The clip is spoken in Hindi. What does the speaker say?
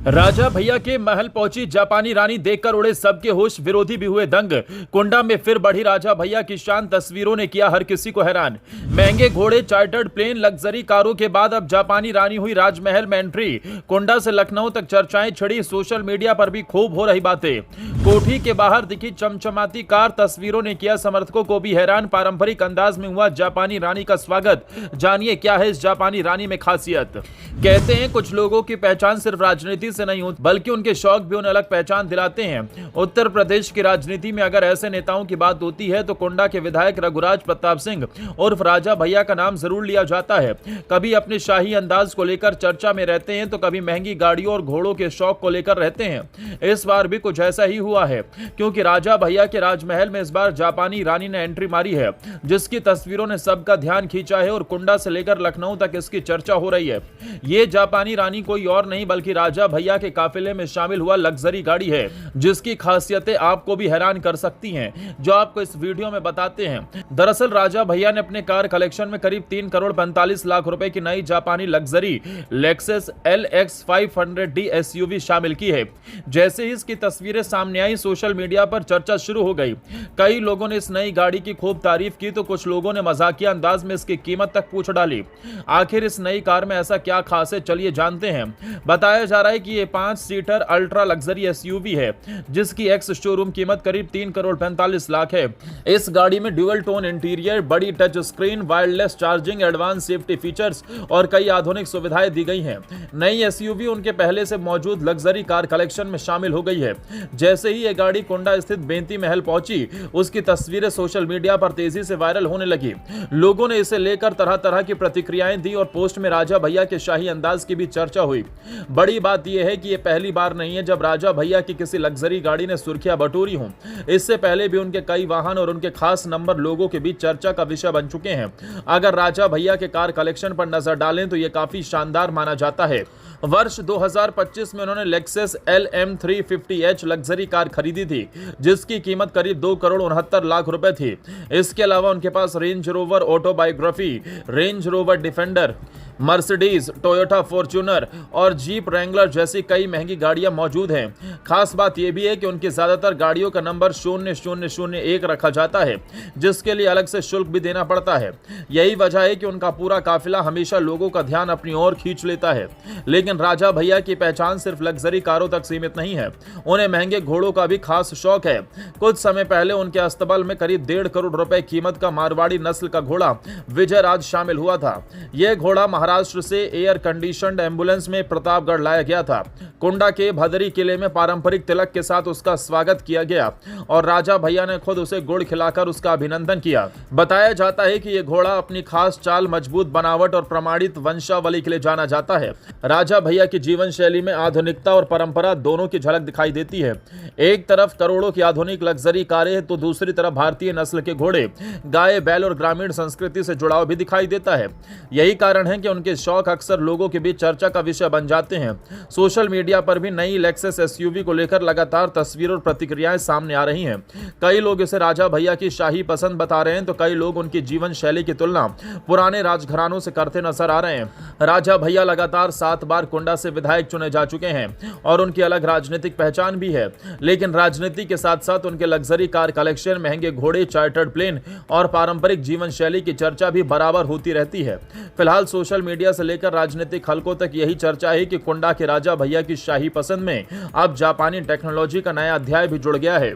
राजा भैया के महल पहुंची जापानी रानी देखकर उड़े सबके होश, विरोधी भी हुए दंग। कुंडा में फिर बढ़ी राजा भैया की शान, तस्वीरों ने किया हर किसी को हैरान। महंगे घोड़े, चार्टर्ड प्लेन, लग्जरी कारों के बाद अब जापानी रानी हुई राजमहल में एंट्री। कुंडा से लखनऊ तक चर्चाएं छिड़ी, सोशल मीडिया पर भी खूब हो रही बातें। कोठी के बाहर दिखी चमचमाती कार, तस्वीरों ने किया समर्थकों को भी हैरान। पारंपरिक अंदाज में हुआ जापानी रानी का स्वागत। जानिए क्या है इस जापानी रानी में खासियत। कहते हैं कुछ लोगों की पहचान सिर्फ राजनीति से नहीं होती, बल्कि उनके शौक भी उन्हें अलग पहचान दिलाते हैं। उत्तर प्रदेश की राजनीति में अगर ऐसे नेताओं की बात होती है तो कुंडा के विधायक रघुराज प्रताप सिंह उर्फ राजा भैया का नाम जरूर लिया जाता है। कभी अपने शाही अंदाज को लेकर चर्चा में रहते हैं तो कभी महंगी गाड़ियों और घोड़ों के शौक को लेकर रहते हैं। इस बार भी कुछ ऐसा ही हुआ है, क्योंकि राजा भैया के राजमहल में इस बार जापानी रानी ने एंट्री मारी है, जिसकी तस्वीरों ने सबका ध्यान खींचा है और कुंडा से लेकर लखनऊ तक इसकी चर्चा हो रही है। ये जापानी रानी कोई और नहीं बल्कि राजा भैया के काफिले में शामिल हुआ लग्जरी गाड़ी है, जिसकी खासियतें आपको भी हैरान कर सकती हैं, जो आपको इस वीडियो में बताते हैं। दरअसल राजा भैया ने अपने कार कलेक्शन में करीब 3 करोड़ 45 लाख रुपए की नई जापानी luxury Lexus LX 500D SUV शामिल की है। जैसे ही इसकी तस्वीरें सामने आई, सोशल मीडिया पर चर्चा शुरू हो गई। कई लोगों ने इस नई गाड़ी की खूब तारीफ की तो कुछ लोगों ने मजाकिया अंदाज में इसकी कीमत तक पूछ डाली। आखिर इस नई कार में ऐसा क्या खास है, चलिए जानते हैं। बताया जा रहा है कि ये 5 सीटर अल्ट्रा लग्जरी SUV है, जिसकी एक्स शोरूम कीमत करीब 3 करोड़ 45 लाख है। इस गाड़ी में ड्यूअल टोन इंटीरियर, बड़ी touch screen, wireless charging, advance safety features और कई आधुनिक सुविधाएं दी गई हैं। नई SUV उनके पहले से मौजूद लग्जरी कार कलेक्शन में शामिल हो गई है। जैसे ही ये गाड़ी कुंडा स्थित बेंती महल पहुंची, उसकी तस्वीरें सोशल मीडिया पर तेजी से वायरल होने लगी। लोगों ने इसे लेकर तरह तरह की प्रतिक्रियाएं दी और पोस्ट में राजा भैया के शाही अंदाज की भी चर्चा हुई। बड़ी बात यह है कि यह पहली बार नहीं है जब राजा भैया की किसी लग्जरी गाड़ी ने सुर्खियां बटोरी हों। इससे पहले भी उनके कई वाहन और उनके खास नंबर लोगों के बीच चर्चा का विषय बन चुके हैं। अगर राजा भैया के कार कलेक्शन पर नजर डालें तो यह काफी शानदार माना जाता है। वर्ष 2025 में उन्होंने लेक्सस LM350H लग्जरी कार खरीदी थी, जिसकी कीमत करीब 2 करोड़ 69 लाख रुपए थी। इसके अलावा उनके पास Range Rover Autobiography, Range Rover Defender, Mercedes, Toyota Fortuner और जीप रैंगलर जैसी कई महंगी गाड़ियां मौजूद हैं। खास बात यह भी है कि उनकी ज्यादातर गाड़ियों का नंबर 0001 रखा जाता है, जिसके लिए अलग से शुल्क भी देना पड़ता है। यही वजह है कि उनका पूरा काफिला हमेशा लोगों का ध्यान अपनी ओर खींच लेता है। लेकिन राजा भैया की पहचान सिर्फ लग्जरी कारों तक सीमित नहीं है, उन्हें महंगे घोड़ों का भी खास शौक है। कुछ समय पहले उनके अस्तबल में करीब 1.5 करोड़ रुपए कीमत का मारवाड़ी नस्ल का घोड़ा विजयराज शामिल हुआ था। यह घोड़ा महाराष्ट्र से एयर कंडीशनड एम्बुलेंस में प्रतापगढ़ लाया गया था। कुंडा के भदरी किले में पारंपरिक तिलक के साथ उसका स्वागत किया गया और राजा भैया ने खुद उसे गुड़ खिलाकर उसका अभिनंदन किया। बताया जाता है कि यह घोड़ा अपनी खास चाल, मजबूत बनावट और प्रमाणित वंशावली के लिए जाना जाता है। राजा भैया की जीवन शैली में आधुनिकता और परंपरा दोनों की झलक दिखाई देती है। एक तरफ करोड़ों की आधुनिक लग्जरी कारें तो दूसरी तरफ भारतीय नस्ल के घोड़े, गाय, बैल और ग्रामीण संस्कृति से जुड़ाव भी दिखाई देता है। यही कारण है कि उनके शौक अक्सर लोगों के बीच चर्चा का विषय बन जाते हैं। सोशल मीडिया पर भी नई लेक्सस SUV को लेकर लगातार तस्वीरें और प्रतिक्रियाएं सामने आ रही हैं। कई लोग इसे राजा भैया की शाही पसंद बता रहे हैं तो कई लोग उनकी जीवन शैली की तुलना पुराने राजघरानों से करते नजर आ रहे हैं। राजा भैया लगातार 7 बार कुंडा से विधायक चुने जा चुके हैं और उनकी अलग राजनीतिक पहचान भी है। लेकिन राजनीति के साथ साथ उनके लग्जरी कार कलेक्शन, महंगे घोड़े, चार्टर्ड प्लेन और पारंपरिक जीवन शैली की चर्चा भी बराबर होती रहती है। फिलहाल सोशल मीडिया से लेकर राजनीतिक हलकों तक यही चर्चा है कि कुंडा के राजा भैया की शाही पसंद में अब जापानी टेक्नोलॉजी का नया अध्याय भी जुड़ गया है।